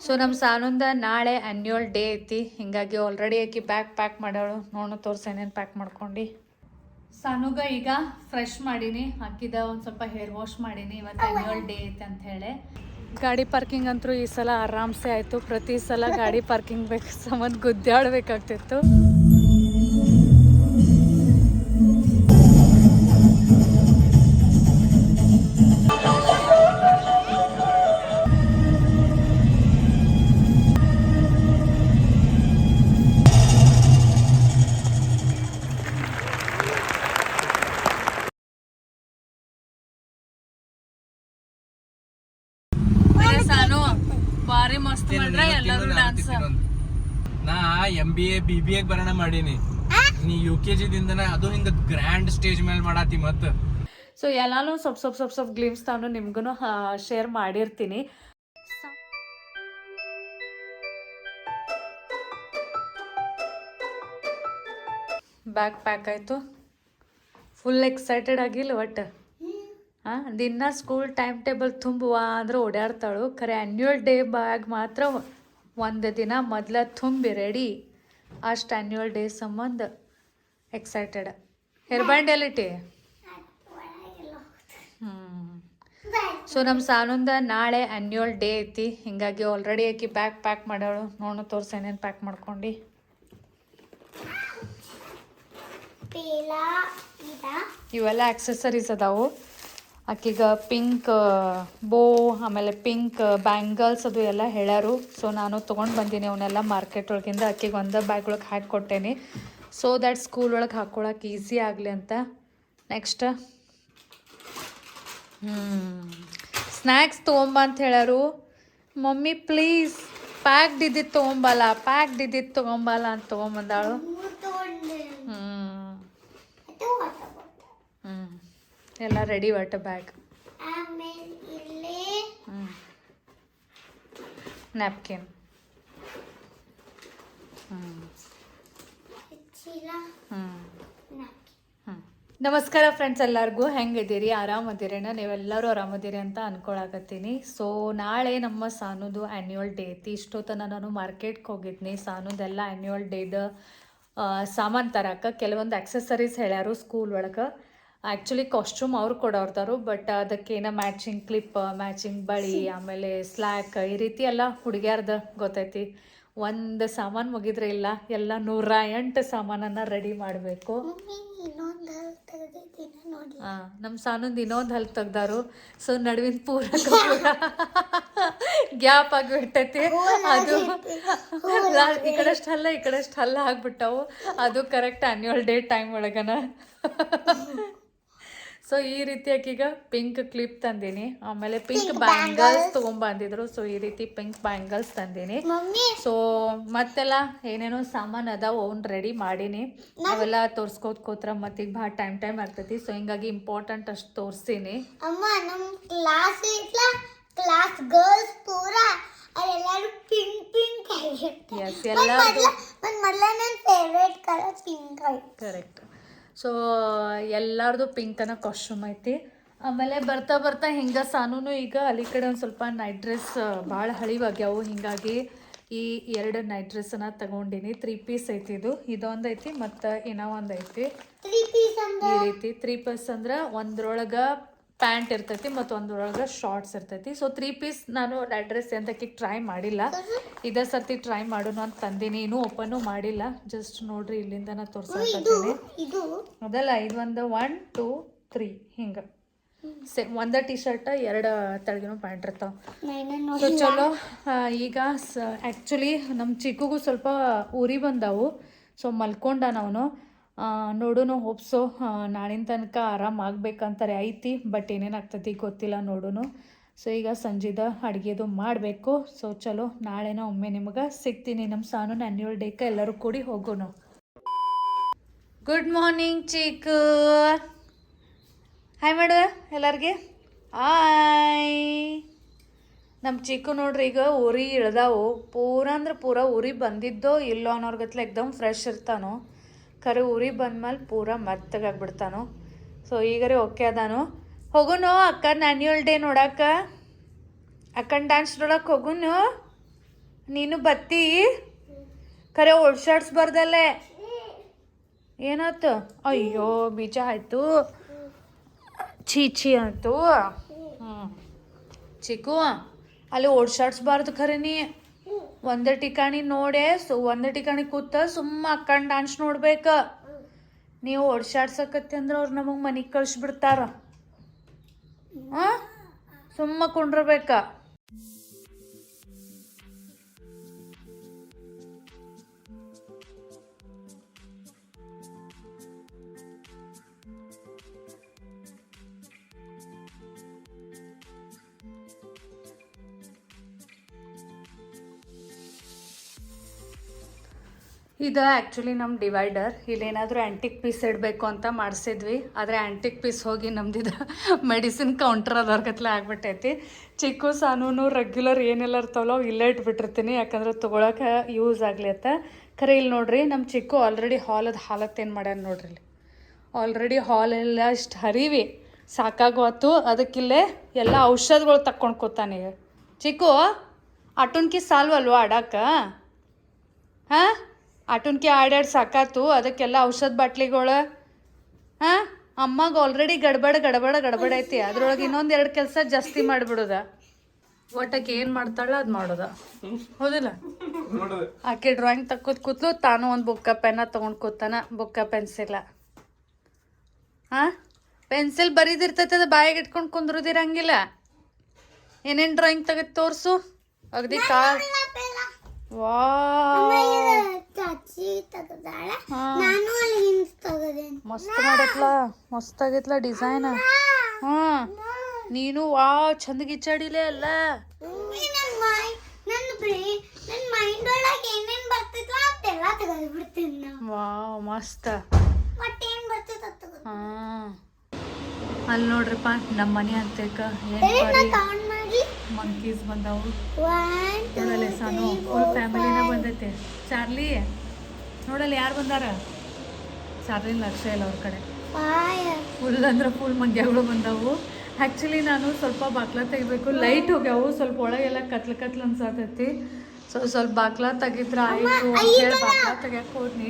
So ನಮ್ಮ ಸಾನುಂದ ನಾಳೆ ಆ್ಯನ್ಯುವಲ್ ಡೇ ಐತಿ, ಹಿಂಗಾಗಿ ಆಲ್ರೆಡಿ ಆಕಿ ಪ್ಯಾಕ್ ಮಾಡ್ಯಾಳು. ನೋಡು ತೋರ್ಸಿ ಏನೇನು ಪ್ಯಾಕ್ ಮಾಡ್ಕೊಂಡು. ಸಾನುಗ ಈಗ ಫ್ರೆಶ್ ಮಾಡೀನಿ, ಹಾಕಿದ ಒಂದು ಸ್ವಲ್ಪ ಹೇರ್ ವಾಶ್ ಮಾಡೀನಿ. ಇವತ್ತು ಆ್ಯನ್ಯುವಲ್ ಡೇ ಐತೆ ಅಂತ ಹೇಳಿ. ಗಾಡಿ ಪಾರ್ಕಿಂಗ್ ಅಂತೂ ಈ ಸಲ ಆರಾಮ್ಸೆ ಆಯಿತು. ಪ್ರತಿ ಸಲ ಗಾಡಿ ಪಾರ್ಕಿಂಗ್ ಬೇಕು ಸಂಬಂಧ ಗುದ್ದಾಡಬೇಕಾಗ್ತಿತ್ತು. ಬಾರಿ ಮಸ್ತ್ ಮಾಡ್ರ ಎಲ್ಲರೂ ಡಾನ್ಸ್. ನಾ MBA BBA ಬರೋಣ ಮಾಡೀನಿ, ನೀ UKG ದಿಂದನ ಅದು ಹಿಂಗ ಗ್ರ್ಯಾಂಡ್ ಸ್ಟೇಜ್ ಮೇಲೆ ಮಾಡಾತಿ ಮತ್ತ. ಸೊ ಎಲ್ಲಾನು ಸ್ವಲ್ಪ ಗ್ಲಿಮ್ಸ್ ನಾನು ನಿಮ್ಗೂ ಶೇರ್ ಮಾಡಿರ್ತೀನಿ. ಬ್ಯಾಗ್ ಪ್ಯಾಕ್ ಆಯಿತು. ಫುಲ್ ಎಕ್ಸೈಟೆಡ್ ಆಗಿಲ್ಲ ಒಟ್ಟು. ದಿನ ಸ್ಕೂಲ್ ಟೈಮ್ ಟೇಬಲ್ ತುಂಬುವ ಅಂದ್ರೆ ಓಡಾಡ್ತಾಳು. ಖರೆ ಆ್ಯನ್ಯುವಲ್ ಡೇ ಬ್ಯಾಗ್ ಮಾತ್ರ ಒಂದು ದಿನ ಮೊದಲ ತುಂಬಿ ರೆಡಿ. ಅಷ್ಟು ಆ್ಯನ್ಯುವಲ್ ಡೇ ಸಂಬಂಧ ಎಕ್ಸೈಟೆಡ್. ಹೇರ್ ಬ್ಯಾಂಡ್ ಎಲ್ಲಿಟ್ಟಿ? ಸೊ ನಮ್ಮ ಸಾನುಂದ ನಾಳೆ ಆ್ಯನ್ಯುವಲ್ ಡೇ ಐತಿ, ಹಿಂಗಾಗಿ ಆಲ್ರೆಡಿ ಆಕಿ ಪ್ಯಾಕ್ ಮಾಡ್ಯಾಳು. ನೋಡು ತೋರ್ಸಿ ಏನೇನು ಪ್ಯಾಕ್ ಮಾಡ್ಕೊಂಡು. ಇವೆಲ್ಲ ಆಕ್ಸೆಸರೀಸ್ ಅದಾವು. ಆಕಿಗ ಪಿಂಕ್ ಬೋ ಆಮೇಲೆ ಪಿಂಕ್ ಬ್ಯಾಂಗಲ್ಸ್ ಅದು ಎಲ್ಲ ಹೇಳ್ಯಾರು. ಸೊ ನಾನು ತೊಗೊಂಡು ಬಂದೀನಿ ಅವನ್ನೆಲ್ಲ ಮಾರ್ಕೆಟ್ ಒಳಗಿಂದ. ಆಕಿಗೆ ಒಂದು ಬ್ಯಾಗ್ ಒಳಗೆ ಹಾಕಿ ಕೊಟ್ಟೇನಿ, ಸೊ ದ್ಯಾಟ್ ಸ್ಕೂಲ್ ಒಳಗೆ ಹಾಕ್ಕೊಳಕ್ಕೆ ಈಸಿ ಆಗಲಿ ಅಂತ. ನೆಕ್ಸ್ಟ್ ಸ್ನ್ಯಾಕ್ಸ್ ತೊಗೊಂಬ ಅಂತ ಹೇಳ್ಯಾರು. ಮಮ್ಮಿ ಪ್ಲೀಸ್ ಪ್ಯಾಕ್ಡ್ ಇದ್ದಿದ್ದು ತೊಗೊಂಬಲ್ಲ ಅಂತ ತೊಗೊಂಬಂದಾಳು. ಎಲ್ಲ ರೆಡಿ ಒಟ್ಟ ಬ್ಯಾಗ್. ನ್ಯಾಪ್ಕಿನ್. ನಮಸ್ಕಾರ ಫ್ರೆಂಡ್ಸ್, ಎಲ್ಲರಿಗೂ ಹೆಂಗಿದ್ದೀರಿ? ಆರಾಮದಿರೇನ? ನೀವೆಲ್ಲರೂ ಆರಾಮದಿರಿ ಅಂತ ಅನ್ಕೊಳಕತ್ತೀನಿ. ಸೊ ನಾಳೆ ನಮ್ಮ ಸಾನುದು ಆ್ಯನ್ಯುವಲ್ ಡೇ ಐತಿ. ಇಷ್ಟೊತ್ತನ ನಾನು ಮಾರ್ಕೆಟ್ಗೆ ಹೋಗಿದ್ನಿ. ಸಾನುದೆಲ್ಲ ಆ್ಯನ್ಯುವಲ್ ಡೇದ ಸಾಮಾನು ತರಕ್ಕೆ ಕೆಲವೊಂದು ಆಕ್ಸೆಸರೀಸ್ ಹೇಳ್ಯಾರು ಸ್ಕೂಲ್ ಒಳಗೆ. ಆ್ಯಕ್ಚುಲಿ ಕಾಸ್ಟ್ಯೂಮ್ ಅವ್ರು ಕೊಡೋರ್ತಾರು, ಬಟ್ ಅದಕ್ಕೇನೋ ಮ್ಯಾಚಿಂಗ್ ಕ್ಲಿಪ್, ಮ್ಯಾಚಿಂಗ್ ಬಳಿ, ಆಮೇಲೆ ಸ್ಲ್ಯಾಕ್, ಈ ರೀತಿ ಎಲ್ಲ ಹುಡುಗ್ಯಾರ್ದು ಗೊತ್ತೈತಿ. ಒಂದು ಸಾಮಾನು ಮುಗಿದ್ರೆ ಇಲ್ಲ, ಎಲ್ಲ 108 ಸಾಮಾನನ್ನು ರೆಡಿ ಮಾಡಬೇಕು. ನಮ್ಮ ಸಾನೊಂದು ಇನ್ನೊಂದು ಹಲ್ ತೆಗ್ದಾರು. ಸೊ ನಡುವಿನ ಪೂರ ಗ್ಯಾಪ್ ಆಗಿಬಿಟ್ಟೈತಿ. ಅದು ಈ ಕಡೆಷ್ಟು ಹಲ್ಲ ಆಗ್ಬಿಟ್ಟವು. ಅದು ಕರೆಕ್ಟ್ ಆ್ಯನ್ಯುವಲ್ ಡೇ ಟೈಮ್ ಒಳಗನ. ಸೊ ಈ ರೀತಿ ಆಕೀಗ ಪಿಂಕ್ ಕ್ಲಿಪ್ ತಂದೀನಿ, ಆಮೇಲೆ ಪಿಂಕ್ ಬ್ಯಾಂಗಲ್ಸ್ ತೊಗೊಂಬಂದಿದ್ರು. ಸೊ ಈ ರೀತಿ ಪಿಂಕ್ ಬ್ಯಾಂಗಲ್ಸ್ ತಂದೀನಿ. ಸೊ ಮತ್ತೆಲ್ಲ ಏನೇನೋ ಸಾಮಾನು ಅದಾವ, ಅವ್ನು ರೆಡಿ ಮಾಡೀನಿ. ಅವೆಲ್ಲ ತೋರ್ಸ್ಕೋತ ಕೂತ್ರ ಮತ್ತೀಗ ಭಾಳ ಟೈಮ್ ಆಗ್ತೈತಿ. ಸೊ ಹಿಂಗಾಗಿ ಇಂಪಾರ್ಟೆಂಟ್ ಅಷ್ಟು ತೋರಿಸ್ತೀನಿ. ಕರೆಕ್ಟ್. ಸೊ ಎಲ್ಲರದು ಪಿಂಕನ ಕಾಸ್ಟ್ಯೂಮ್ ಐತಿ. ಆಮೇಲೆ ಬರ್ತಾ ಹಿಂಗೆ ಸಾನೂನು ಈಗ ಅಲ್ಲಿ ಕಡೆ ಒಂದು ಸ್ವಲ್ಪ ನೈಟ್ ಡ್ರೆಸ್ ಭಾಳ ಹಳಿವಾಗ್ಯಾವು. ಹಿಂಗಾಗಿ ಈ 2 ನೈಟ್ ಡ್ರೆಸ್ಸನ್ನು ತಗೊಂಡಿನಿ. 3 ಪೀಸ್ ಐತಿ. ಇದೊಂದು ಐತಿ ಮತ್ತು ಇನ್ನೂ ಒಂದು ಐತಿ. ಈ ರೀತಿ 3 ಪೀಸ್ ಅಂದ್ರೆ ಒಂದ್ರೊಳಗೆ ಪ್ಯಾಂಟ್ ಇರ್ತೈತಿ ಮತ್ತು ಒಂದ್ರೊಳಗೆ ಶಾರ್ಟ್ಸ್ ಇರ್ತೈತಿ. ಸೊ 3 ಪೀಸ್ ನಾನು ನೈಟ್ ಡ್ರೆಸ್ ಎಂತಕ್ಕೆ ಟ್ರೈ ಮಾಡಿಲ್ಲ, ಇದೇ ಸರ್ತಿ ಟ್ರೈ ಮಾಡೋಣ ಅಂತ ತಂದೀನಿ. ಇನ್ನೂ ಓಪನ್ನು ಮಾಡಿಲ್ಲ. ಜಸ್ಟ್ ನೋಡ್ರಿ ಇಲ್ಲಿಂದ ನಾ ತೋರ್ಸಕತ್ತೀನಿ. ಅದಲ್ಲ, ಇದು ಒಂದು 1 2 3 ಹಿಂಗೆ ಒಂದೇ ಟಿ ಶರ್ಟ್, 2 ತೆಳಗಿನ ಪ್ಯಾಂಟ್ ಇರ್ತಾವೆ. ಸೊ ಚಲೋ. ಈಗ ಆ್ಯಕ್ಚುಲಿ ನಮ್ಮ ಚಿಕ್ಕಗೂ ಸ್ವಲ್ಪ ಉರಿ ಬಂದಾವು. ಸೊ ಮಲ್ಕೊಂಡ ನಾವು ನೋಡೋಣ. ಹೋಪ್ಸೋ ನಾಳಿನ ತನಕ ಆರಾಮ ಆಗ್ಬೇಕಂತಾರೆ ಐತಿ, ಬಟ್ ಏನೇನಾಗ್ತೈತಿ ಗೊತ್ತಿಲ್ಲ, ನೋಡೋಣ. ಸೊ ಈಗ ಸಂಜೆದ ಅಡುಗೆದು ಮಾಡಬೇಕು. ಸೊ ಚಲೋ, ನಾಳೆನ ಒಮ್ಮೆ ನಿಮ್ಗೆ ಸಿಗ್ತೀನಿ. ನಮ್ಮ ಸಾನು ಆ್ಯನ್ಯುವಲ್ ಡೇಕ್ಕೆ ಎಲ್ಲರೂ ಕೂಡಿ ಹೋಗೋಣ. ಗುಡ್ ಮಾರ್ನಿಂಗ್ ಚಿಕ್ಕು. ಹಾಯ್ ಮಾಡು ಎಲ್ಲರಿಗೆ. ಹಾಯ್. ನಮ್ಮ ಚಿಕ್ಕು ನೋಡ್ರಿ ಈಗ ಉರಿ ಇಳ್ದಾವು. ಪೂರ ಅಂದ್ರೆ ಪೂರ ಉರಿ ಬಂದಿದ್ದೋ ಇಲ್ಲೋ ಅನ್ನೋರ್ಗತ್ಲೆ ಎಕ್ದಮ್ ಫ್ರೆಶ್ ಇರ್ತಾನೋ. ಖರೆ ಉರಿ ಬಂದ್ಮೇಲೆ ಪೂರ ಮೆತ್ತಗಾಗ್ಬಿಡ್ತಾನೋ. So ಈಗರೆ okay ಅದಾನು. ಹೋಗುನು ಅಕ್ಕನ ಆ್ಯನ್ಯುವಲ್ ಡೇ ನೋಡಕ್ಕೆ, ಅಕ್ಕನ ಡ್ಯಾನ್ಸ್ ನೋಡಕ್ಕೆ ಹೋಗುನು. ನೀನು ಬತ್ತಿ ಖರೆ ಓಡ್ಸಾಡ್ಸ್ ಬರ್ದಲ್ಲೇ ಏನಾಯ್ತು ಅಯ್ಯೋ ಬೀಜ ಆಯ್ತು ಛೀ ಆಯ್ತು ಚಿಕ್ಕು ಅಲ್ಲಿ ಓಡ್ಸಾಡ್ಸ್ಬಾರ್ದು ಖರೆ ನೀ ಒಂದೇ ಠಿಕಾಣಿ ನೋಡೆ ಒಂದೇ ಠಿಕಾಣಿ ಕೂತ ಸುಮ್ಮ ಅಕ್ಕಂಡ್ ಡಾನ್ಸ್ ನೋಡ್ಬೇಕ ನೀವು ಓಡ್ಸಾಡ್ಸಕತ್ತಿ ಅಂದ್ರೆ ಅವ್ರು ನಮಗೆ ಮನೆಗೆ ಕಳಿಸ್ಬಿಡ್ತಾರ ಸುಮ್ಮ ಕುಂಡ್ರಬೇಕ ಇದು ಆ್ಯಕ್ಚುಲಿ ನಮ್ಮ ಡಿವೈಡರ್ ಇಲ್ಲೇನಾದರೂ ಆ್ಯಂಟಿಕ್ ಪೀಸ್ ಇಡಬೇಕು ಅಂತ ಮಾಡಿಸಿದ್ವಿ ಆದರೆ ಆ್ಯಂಟಿಕ್ ಪೀಸ್ ಹೋಗಿ ನಮ್ದಿದು ಮೆಡಿಸಿನ್ ಕೌಂಟ್ರ್ ಅದರ್ಗತ್ಲೆ ಆಗ್ಬಿಟ್ಟೈತಿ ಚಿಕ್ಕು ಸಾನೂನು ರೆಗ್ಯುಲರ್ ಏನೆಲ್ಲ ಇರ್ತಾವಲ್ಲ ಅವು ಇಲ್ಲೇ ಇಟ್ಬಿಟ್ಟಿರ್ತೀನಿ ಯಾಕಂದ್ರೆ ತೊಗೊಳಕ್ಕೆ ಯೂಸ್ ಆಗಲಿ ಅಂತ ಖರೆ ಇಲ್ಲಿ ನೋಡ್ರಿ ನಮ್ಮ ಚಿಕ್ಕು ಆಲ್ರೆಡಿ ಹಾಲದ ಹಾಲತ್ತು ಏನು ಮಾಡ್ಯಾನ ನೋಡ್ರಿ ಇಲ್ಲಿ ಆಲ್ರೆಡಿ ಹಾಲೆಲ್ಲ ಇಷ್ಟು ಹರಿವಿ ಸಾಕಾಗೋತು ಅದಕ್ಕಿಲ್ಲೇ ಎಲ್ಲ ಔಷಧಗಳು ತಕ್ಕೊಂಡು ಕೂತಾನೆ ಚಿಕ್ಕು ಅಟುನ್ಕಿ ಸಾಲ್ವಲ್ವಾ ಆಡಕ್ಕೆ ಹಾಂ ಆಟುನ್ಕಿ ಆಡಾಡಿ ಸಾಕಾತು ಅದಕ್ಕೆಲ್ಲ ಔಷಧ ಬಾಟ್ಲಿಗಳು ಹಾಂ ಅಮ್ಮಗೆ ಆಲ್ರೆಡಿ ಗಡಬಡ ಐತಿ ಅದ್ರೊಳಗೆ ಇನ್ನೊಂದು 2 ಕೆಲಸ ಜಾಸ್ತಿ ಮಾಡಿಬಿಡೋದ ಒಟ್ಟಕ್ಕೆ ಏನು ಮಾಡ್ತಾಳ ಅದು ಮಾಡೋದ ಹೌದಿಲ್ಲ ಆಕೆ ಡ್ರಾಯಿಂಗ್ ತಕ್ಕೋದ್ ಕೂತ್ಲು ತಾನು ಒಂದು ಬುಕ್ಕ ಪೆನ್ನ ತೊಗೊಂಡು ಕೂತಾನ ಬುಕ್ಕ ಪೆನ್ಸಿಲ್ಲ ಹಾಂ ಪೆನ್ಸಿಲ್ ಬರೀದಿರ್ತೈತೆ ಅದು ಬಾಯಿಗೆ ಇಟ್ಕೊಂಡು ಕುಂದ್ರದಿರಂಗಿಲ್ಲ ಏನೇನು ಡ್ರಾಯಿಂಗ್ ತೆಗೆದು ತೋರಿಸು ಅಗದಿ ವಾ ಮಸ್ತ್ ಆಗೈತ್ಲ ಡಿಸೈನ್ ನೀನು ವಾ ಚಂದ ಗಿಚ್ಚಾಡಿಲೆ ಅಲ್ಲ ವಾವ್ ಮಸ್ತ್ ಅಲ್ಲಿ ನೋಡ್ರಿಪ್ಪ ನಮ್ಮ ಮನೆ ಅಂತೇಕ ಮಂಕೀಸ್ ಬಂದಾವು ನೋಡಲ್ಲ ಸಾನು ಫುಲ್ ಫ್ಯಾಮಿಲಿನ ಬಂದೈತೆ ಚಾರ್ಲಿ ನೋಡಲ್ಲ ಯಾರು ಬಂದಾರ ಚಾರ್ಲಿನ ಲಕ್ಷ ಇಲ್ಲ ಅವ್ರ ಕಡೆ ಫುಲ್ ಅಂದ್ರೆ ಫುಲ್ ಮಂಗ್ಯಗಳು ಬಂದಾವು ಆ್ಯಕ್ಚುಲಿ ನಾನು ಸ್ವಲ್ಪ ಬಾಕ್ಲ ತೆಗಿಬೇಕು ಲೈಟ್ ಹೋಗ್ಯಾವು ಸ್ವಲ್ಪ ಒಳಗೆಲ್ಲ ಕತ್ಲು ಅನ್ಸತೈತಿ ಸ್ವಲ್ಪ ಬಾಕ್ಲ ತೆಗಿದ್ರ ಆಯ್ತು ಅಂತೇಳಿ ಬಾಕ್ಲ ತೆಗಿಯಕ್ಕೆ ಹೋದ್ನಿ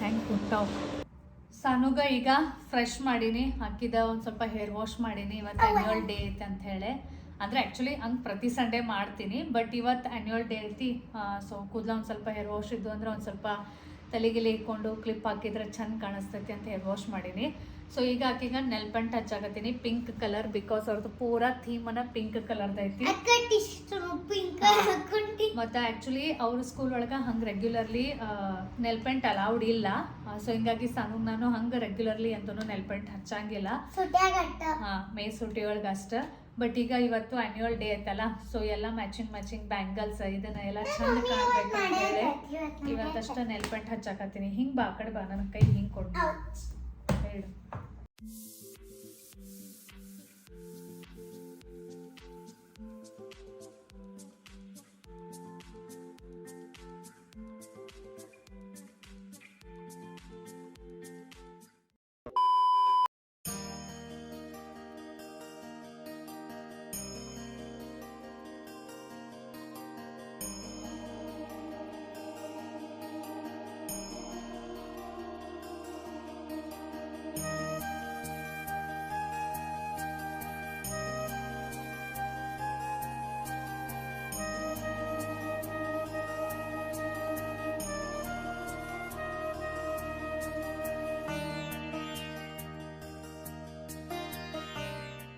ಹೆಂಗೆ ಕುಂತಾವ್ ಸಾನುಗ ಈಗ ಫ್ರೆಶ್ ಮಾಡೀನಿ ಹಾಕಿದ ಒಂದು ಸ್ವಲ್ಪ ಹೇರ್ ವಾಶ್ ಮಾಡೀನಿ ಇವತ್ತು ಆ್ಯನ್ಯುವಲ್ ಡೇ ಐತೆ ಅಂತ ಹೇಳಿ ಅಂದರೆ ಆ್ಯಕ್ಚುಲಿ ಹಂಗೆ ಪ್ರತಿ ಸಂಡೇ ಮಾಡ್ತೀನಿ ಬಟ್ ಇವತ್ತು ಆ್ಯನ್ಯುವಲ್ ಡೇ ಐತಿ ಸೊ ಕೂದಲ ಒಂದು ಸ್ವಲ್ಪ ಹೇರ್ ವಾಶ್ ಇದ್ದು ಅಂದ್ರೆ ಒಂದು ಸ್ವಲ್ಪ ತಲೆಗಿಲಿ ಇಟ್ಕೊಂಡು ಕ್ಲಿಪ್ ಹಾಕಿದ್ರೆ ಚಂದ ಕಾಣಿಸ್ತೈತಿ ಅಂತ ಹೇರ್ ವಾಶ್ ಮಾಡೀನಿ ಸೊ ಈಗ ಆಕಿಗ ನೆಲ್ ಪೆಂಟ್ ಹಚ್ಚಾಕತ್ತೀನಿ ಪಿಂಕ್ ಕಲರ್ ಬಿಕಾಸ್ ಅವ್ರದ್ದು ಪೂರಾ ಥೀಮನ್ನ ಪಿಂಕ್ ಕಲರ್ದು ಐತಿ ಮತ್ತು ಆ್ಯಕ್ಚುಲಿ ಅವ್ರ ಸ್ಕೂಲ್ ಒಳಗೆ ಹಂಗೆ ರೆಗ್ಯುಲರ್ಲಿ ನೆಲ್ ಪೆಂಟ್ ಅಲೌಡ್ ಇಲ್ಲ ಸೊ ಹಿಂಗಾಗಿ ಸಾನು ನಾನು ಹಂಗೆ ರೆಗ್ಯುಲರ್ಲಿ ಅಂತೂ ನೆಲ್ ಪೆಂಟ್ ಹಚ್ಚಂಗಿಲ್ಲ ಹಾಂ ಮೇ ಸುಟಿ ಒಳಗೆ ಅಷ್ಟೇ ಬಟ್ ಈಗ ಇವತ್ತು ಆ್ಯನ್ಯುವಲ್ ಡೇ ಐತಲ್ಲ ಸೊ ಎಲ್ಲ ಮ್ಯಾಚಿಂಗ್ ಬ್ಯಾಂಗಲ್ಸ್ ಇದನ್ನ ಎಲ್ಲ ಚಂದ ಕಾಣ್ಬೇಕು ಅಂತ ಹೇಳಿ ಇವತ್ತಷ್ಟ ನೆಲ್ ಪೆಂಟ್ ಹಚ್ಚಾಕತ್ತೀನಿ ಹಿಂಗೆ ಬಾ ಆ ಕಡೆ ಬಾ ನನ್ನ ಕೈ ಹಿಂಗೆ ಕೊಡು ಹೇಳು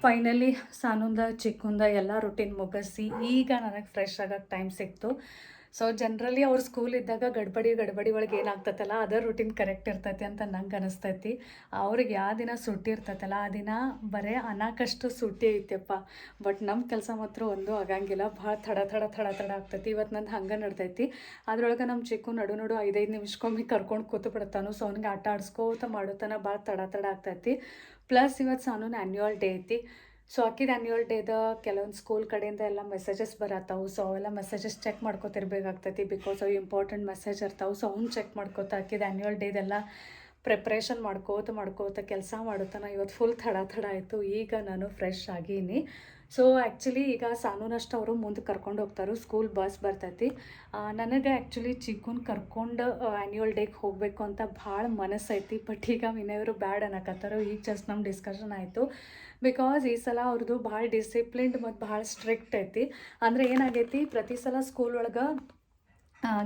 ಫೈನಲಿ ಸಾನುಂದ ಚಿಕ್ಕುಂದ ಎಲ್ಲ ರುಟೀನ್ ಮುಗಿಸಿ ಈಗ ನನಗೆ ಫ್ರೆಶ್ ಆಗೋಕ್ಕೆ ಟೈಮ್ ಸಿಕ್ತು ಸೊ ಜನರಲಿ ಅವ್ರ ಸ್ಕೂಲ್ ಇದ್ದಾಗ ಗಡ್ಬಡಿ ಒಳಗೆ ಏನಾಗ್ತೈತಲ್ಲ ಅದರ ರುಟೀನ್ ಕರೆಕ್ಟ್ ಇರ್ತೈತಿ ಅಂತ ನಂಗೆ ಅನಿಸ್ತೈತಿ ಅವ್ರಿಗೆ ಯಾವ ದಿನ ಸುಟ್ಟಿ ಇರ್ತೈತಲ್ಲ ಆ ದಿನ ಬರೀ ಅನ್ನಕ್ಕಷ್ಟು ಸುಟ್ಟಿ ಐತೆಪ್ಪ ಬಟ್ ನಮ್ಮ ಕೆಲಸ ಮಾತ್ರ ಒಂದು ಆಗಂಗಿಲ್ಲ ಭಾಳ ತಡ ಆಗ್ತೈತಿ ಇವತ್ತು ನಂದು ಹಂಗೆ ನಡ್ದೈತಿ ಅದ್ರೊಳಗೆ ನಮ್ಮ ಚಿಕ್ಕು ನಡು 5 ನಿಮಿಷಕ್ಕೊಮ್ಮೆ ಕರ್ಕೊಂಡು ಕೂತು ಬಿಡ್ತಾನು ಸೊ ಅವ್ನಿಗೆ ಆಟ ಆಡಿಸ್ಕೋತ ಮಾಡೋತನ ಭಾಳ ತಡ ಆಗ್ತೈತಿ ಪ್ಲಸ್ ಇವತ್ತು ಸಾನೂನು ಆ್ಯನ್ಯುವಲ್ ಡೇ ಐತಿ ಸೊ ಆಕಿದ ಆ್ಯನ್ಯುವಲ್ ಡೇದ ಕೆಲವೊಂದು ಸ್ಕೂಲ್ ಕಡೆಯಿಂದ ಎಲ್ಲ ಮೆಸೇಜಸ್ ಬರತ್ತಾವು ಸೊ ಅವೆಲ್ಲ ಮೆಸೇಜಸ್ ಚೆಕ್ ಮಾಡ್ಕೋತಿರ್ಬೇಕಾಗ್ತೈತಿ ಬಿಕಾಸ್ ಅವು ಇಂಪಾರ್ಟೆಂಟ್ ಮೆಸೇಜ್ ಇರ್ತಾವೆ ಸೊ ಅವ್ನು ಚೆಕ್ ಮಾಡ್ಕೋತ ಆಕಿದ ಆ್ಯನ್ಯುವಲ್ ಡೇದೆಲ್ಲ ಪ್ರಿಪ್ರೇಷನ್ ಮಾಡ್ಕೋತ ಕೆಲಸ ಮಾಡೋತನ ಇವತ್ತು ಫುಲ್ ತಡ ಆಯಿತು ಈಗ ನಾನು ಫ್ರೆಶ್ ಆಗೀನಿ ಸೊ ಆ್ಯಕ್ಚುಲಿ ಈಗ ಸಾನೂನಷ್ಟು ಅವರು ಮುಂದೆ ಕರ್ಕೊಂಡು ಹೋಗ್ತಾರೆ, ಸ್ಕೂಲ್ ಬಸ್ ಬರ್ತೈತಿ. ನನಗೆ ಆ್ಯಕ್ಚುಲಿ ಚಿಕ್ಕನ್ ಕರ್ಕೊಂಡು ಆ್ಯನ್ಯುವಲ್ ಡೇಗೆ ಹೋಗಬೇಕು ಅಂತ ಭಾಳ ಮನಸ್ಸೈತಿ. ಬಟ್ ಈಗ ವಿನಯವರು ಬ್ಯಾಡ್ ಅನ್ನಕತ್ತಾರೋ. ಈಗ ಜಸ್ಟ್ ನಮ್ಮ ಡಿಸ್ಕಷನ್ ಆಯಿತು. ಬಿಕಾಸ್ ಈ ಸಲ ಅವ್ರದ್ದು ಭಾಳ ಡಿಸಿಪ್ಲಿನ್ಡ್ ಮತ್ತು ಭಾಳ ಸ್ಟ್ರಿಕ್ಟ್ ಐತಿ. ಅಂದರೆ ಏನಾಗೈತಿ, ಪ್ರತಿ ಸಲ ಸ್ಕೂಲ್ ಒಳಗೆ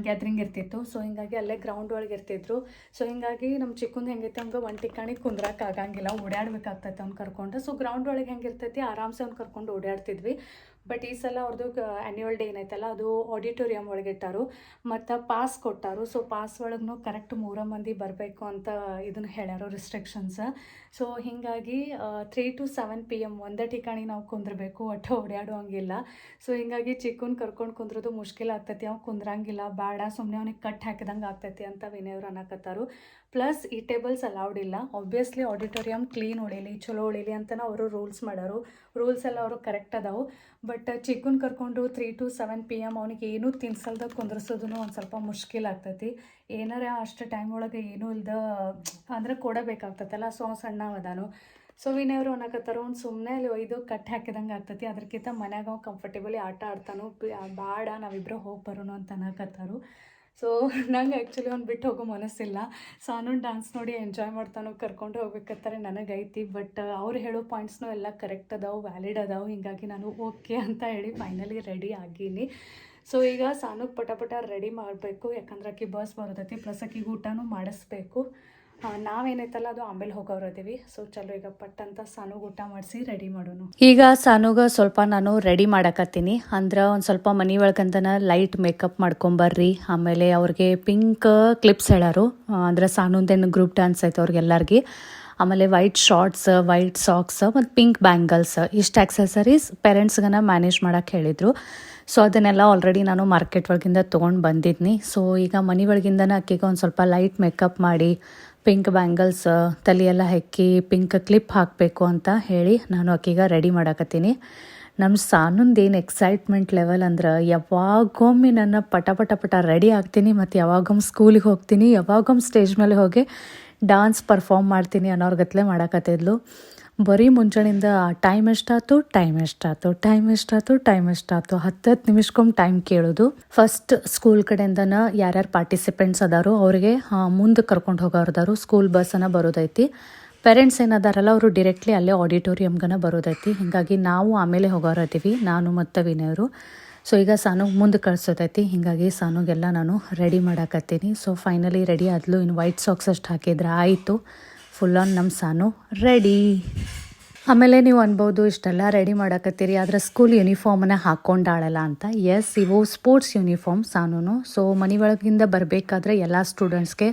ಗ್ಯಾದ್ರಿಂಗ್ ಇರ್ತಿತ್ತು. ಸೊ ಹಿಂಗಾಗಿ ಅಲ್ಲೇ ಗ್ರೌಂಡ್ ಒಳಗೆ ಇರ್ತಿದ್ರು. ಸೊ ಹಿಂಗಾಗಿ ನಮ್ಮ ಚಿಕ್ಕಂದು ಹೆಂಗೈತೆ ಹಂಗೆ ಒಂದು ಟಿಕಾಣಿ ಕುಂದ್ರಕ್ಕೆ ಆಗಂಗಿಲ್ಲ, ಓಡಾಡ್ಬೇಕಾಗ್ತೈತೆ ಅವ್ನು ಕರ್ಕೊಂಡು. ಸೊ ಗ್ರೌಂಡ್ ಒಳಗೆ ಹೆಂಗಿರ್ತೈತಿ ಆರಾಮ್ಸೆ ಅವ್ನು ಕರ್ಕೊಂಡು ಓಡಾಡ್ತಿದ್ವಿ. ಬಟ್ ಈ ಸಲ ಅವ್ರದ್ದು ಆ್ಯನ್ಯುವಲ್ ಡೇ ಏನೈತಲ್ಲ ಅದು ಆಡಿಟೋರಿಯಮ್ ಒಳಗೆ ಇಟ್ಟಾರು ಮತ್ತು ಪಾಸ್ ಕೊಟ್ಟಾರು. ಸೊ ಪಾಸ್ ಒಳಗೂ ಕರೆಕ್ಟ್ 3 ಮಂದಿ ಬರಬೇಕು ಅಂತ ಇದನ್ನು ಹೇಳ್ಯಾರು, ರಿಸ್ಟ್ರಿಕ್ಷನ್ಸ್. ಸೊ ಹೀಗಾಗಿ 3 to 7 PM ಒಂದೇ ಠಿಕಾಣಿ ನಾವು ಕುಂದ್ರಬೇಕು, ಒಟ್ಟು ಓಡಾಡುವಂಗಿಲ್ಲ. ಸೊ ಹಿಂಗಾಗಿ ಚಿಕ್ಕನ್ ಕರ್ಕೊಂಡು ಕುಂದ್ರೋದು ಮುಷ್ಕಿಲ್ ಆಗ್ತೈತಿ. ಅವ್ನು ಕುಂದ್ರಂಗಿಲ್ಲ, ಬೇಡ ಸುಮ್ಮನೆ ಅವ್ನಿಗೆ ಕಟ್ ಹಾಕಿದಂಗೆ ಆಗ್ತೈತಿ ಅಂತ ವಿನಯವ್ರು ಅನ್ನಕತ್ತಾರು. ಪ್ಲಸ್ ಈ ಟೇಬಲ್ಸ್ ಅಲೌಡ್ ಇಲ್ಲ. ಆಬ್ವಿಯಸ್ಲಿ ಆಡಿಟೋರಿಯಮ್ ಕ್ಲೀನ್ ಉಳಿಲಿ, ಚಲೋ ಉಳಿಲಿ ಅಂತಲೇ ಅವರು ರೂಲ್ಸ್ ಮಾಡೋರು. ರೂಲ್ಸ್ ಎಲ್ಲ ಅವರು ಕರೆಕ್ಟ್ ಅದಾವು. ಬಟ್ ಚಿಕ್ಕನ್ ಕರ್ಕೊಂಡು 3 to 7 PM ಅವನಿಗೆ ಏನೂ ತಿನ್ಸಲ್ದ ಕುಂದ್ರಿಸೋದು ಒಂದು ಸ್ವಲ್ಪ ಮುಷ್ಕಿಲ್ ಆಗ್ತೈತಿ. ಏನಾರ ಅಷ್ಟು ಟೈಮ್ ಒಳಗೆ ಏನೂ ಇಲ್ದ ಅಂದರೆ ಕೊಡಬೇಕಾಗ್ತೈತಲ್ಲ. ಸೊ ಅವ್ನು ಸಣ್ಣ ಅದಾನು. ಸೊ ವಿನಯವರು ಅನ್ನಕತ್ತಾರ ಅವ್ನು ಸುಮ್ಮನೆ ಅಲ್ಲಿ ಒಯ್ದು ಕಟ್ ಹಾಕಿದಂಗೆ ಆಗ್ತೈತಿ, ಅದಕ್ಕಿಂತ ಮನ್ಯಾಗ ಅವ್ನು ಕಂಫರ್ಟೇಬಲಿ ಆಟ ಆಡ್ತಾನು, ಬೇಡ ನಾವಿಬ್ಬರು ಹೋಗಿ ಬರೋನು ಅಂತ ಅನ್ನಕತ್ತಾರು. ಸೊ ನಂಗೆ ಆ್ಯಕ್ಚುಲಿ ಅವ್ನು ಬಿಟ್ಟು ಹೋಗೋ ಮನಸ್ಸಿಲ್ಲ. ಸೊ ಅವನು ಡ್ಯಾನ್ಸ್ ನೋಡಿ ಎಂಜಾಯ್ ಮಾಡ್ತಾನೋ ಕರ್ಕೊಂಡು ಹೋಗ್ಬೇಕತ್ತಾರೆ ನನಗೈತಿ. ಬಟ್ ಅವ್ರು ಹೇಳೋ ಪಾಯಿಂಟ್ಸ್ನೂ ಎಲ್ಲ ಕರೆಕ್ಟ್ ಅದಾವೆ, ವ್ಯಾಲಿಡ್ ಅದಾವೆ. ಹೀಗಾಗಿ ನಾನು ಓಕೆ ಅಂತ ಹೇಳಿ ಫೈನಲಿ ರೆಡಿ ಆಗೀನಿ. ಸೊ ಈಗ ಸಾನುಗೆ ಪಟ ರೆಡಿ ಮಾಡಬೇಕು, ಯಾಕಂದ್ರೆ ಆಕಿ ಬಸ್ ಬರೋದೈತಿ. ಪ್ಲಸ್ ಆಕಿಗೆ ಊಟನೂ ಮಾಡಿಸ್ಬೇಕು. ನಾವೇನೈತಲ್ಲ ಅದು ಆಮೇಲೆ ಹೋಗೋರದೀವಿ. ಸೊ ಚಲೋ ಈಗ ಪಟ್ಟಂತ ಸಾನುಗೆ ಊಟ ಮಾಡಿಸಿ ರೆಡಿ ಮಾಡೋನು. ಈಗ ಸಾನುಗ ಸ್ವಲ್ಪ ನಾನು ರೆಡಿ ಮಾಡಕತ್ತೀನಿ. ಅಂದ್ರೆ ಒಂದು ಸ್ವಲ್ಪ ಮನೆ ಒಳಗಂತನ ಲೈಟ್ ಮೇಕಪ್ ಮಾಡ್ಕೊಂಬರ್ರಿ. ಆಮೇಲೆ ಅವ್ರಿಗೆ ಪಿಂಕ್ ಕ್ಲಿಪ್ಸ್ ಹೇಳಾರು, ಅಂದ್ರೆ ಸಾನುಂದೇನು ಗ್ರೂಪ್ ಡ್ಯಾನ್ಸ್ ಐತೆ ಅವ್ರಿಗೆಲ್ಲರಿಗೆ. ಆಮೇಲೆ ವೈಟ್ ಶಾರ್ಟ್ಸ್, ವೈಟ್ ಸಾಕ್ಸ್ ಮತ್ತು ಪಿಂಕ್ ಬ್ಯಾಂಗಲ್ಸ್, ಇಷ್ಟು ಆಕ್ಸೆಸರೀಸ್ ಪೇರೆಂಟ್ಸ್ಗನ ಮ್ಯಾನೇಜ್ ಮಾಡೋಕ್ಕೆ ಹೇಳಿದರು. ಸೊ ಅದನ್ನೆಲ್ಲ ಆಲ್ರೆಡಿ ನಾನು ಮಾರ್ಕೆಟ್ ಒಳಗಿಂದ ತೊಗೊಂಡು ಬಂದಿದ್ನಿ. ಸೊ ಈಗ ಮನೆ ಒಳಗಿಂದನೇ ಅಕ್ಕಿಗೆ ಒಂದು ಸ್ವಲ್ಪ ಲೈಟ್ ಮೇಕಪ್ ಮಾಡಿ, ಪಿಂಕ್ ಬ್ಯಾಂಗಲ್ಸ್ ತಲೆಯೆಲ್ಲ ಹಾಕಿ, ಪಿಂಕ್ ಕ್ಲಿಪ್ ಹಾಕಬೇಕು ಅಂತ ಹೇಳಿ ನಾನು ಅಕ್ಕಿಗೆ ರೆಡಿ ಮಾಡಕತ್ತೀನಿ. ನಮ್ಮ ಸಾನುಂದು ಏನು ಎಕ್ಸೈಟ್ಮೆಂಟ್ ಲೆವೆಲ್ ಅಂದ್ರೆ, ಯಾವಾಗೊಮ್ಮೆ ನನ್ನ ಪಟ ರೆಡಿ ಆಗ್ತೀನಿ ಮತ್ತು ಯಾವಾಗೊಮ್ಮೆ ಸ್ಕೂಲಿಗೆ ಹೋಗ್ತೀನಿ, ಯಾವಾಗೊಮ್ಮೆ ಸ್ಟೇಜ್ ಮೇಲೆ ಹೋಗಿ ಡಾನ್ಸ್ ಪರ್ಫಾರ್ಮ್ ಮಾಡ್ತೀನಿ ಅನ್ನೋರ್ಗತ್ಲೆ ಮಾಡಕತ್ತಿದ್ಲು. ಬರೀ ಮುಂಚೆಯಿಂದ ಟೈಮ್ ಎಷ್ಟಾಯ್ತು 10 ನಿಮಿಷಕ್ಕೊಮ್ಮೆ ಟೈಮ್ ಕೇಳೋದು. ಫಸ್ಟ್ ಸ್ಕೂಲ್ ಕಡೆಯಿಂದನ ಯಾರ್ಯಾರು ಪಾರ್ಟಿಸಿಪೆಂಟ್ಸ್ ಅದಾರೋ ಅವ್ರಿಗೆ ಮುಂದೆ ಕರ್ಕೊಂಡು ಹೋಗೋರ್ದಾರು. ಸ್ಕೂಲ್ ಬಸ್ಸನ್ನು ಬರೋದೈತಿ. ಪೇರೆಂಟ್ಸ್ ಏನದಾರಲ್ಲ ಅವರು ಡೈರೆಕ್ಟ್ಲಿ ಅಲ್ಲೇ ಆಡಿಟೋರಿಯಮ್ಗನ ಬರೋದೈತಿ. ಹೀಗಾಗಿ ನಾವು ಆಮೇಲೆ ಹೋಗೋರತ್ತೀವಿ, ನಾನು ಮತ್ತು ವಿನಯವರು. ಸೊ ಈಗ ಸಾನುಗೆ ಮುಂದೆ ಕಳ್ಸೋದೈತಿ. ಹೀಗಾಗಿ ಸಾನುಗೆಲ್ಲ ನಾನು ರೆಡಿ ಮಾಡಾಕತ್ತೀನಿ. ಸೊ ಫೈನಲಿ ರೆಡಿ ಆದ್ಲು. ಇನ್ನು ವೈಟ್ ಸಾಕ್ಸ್ ಅಷ್ಟು ಹಾಕಿದ್ರೆ ಆಯಿತು. ಫುಲ್ ಆನ್ ನಮ್ಮ ಸಾನು ರೆಡಿ. ಆಮೇಲೆ ನೀವು ಅನ್ಬೋದು ಇಷ್ಟೆಲ್ಲ ರೆಡಿ ಮಾಡಾಕತ್ತೀರಿ ಆದರೆ ಸ್ಕೂಲ್ ಯೂನಿಫಾರ್ಮನ್ನು ಹಾಕ್ಕೊಂಡಾಳಲ್ಲ ಅಂತ. ಎಸ್, ಇವು ಸ್ಪೋರ್ಟ್ಸ್ ಯೂನಿಫಾರ್ಮ್ ಸಾನು. ಸೊ ಮನೆ ಒಳಗಿಂದ ಬರಬೇಕಾದ್ರೆ ಎಲ್ಲ ಸ್ಟೂಡೆಂಟ್ಸ್ಗೆ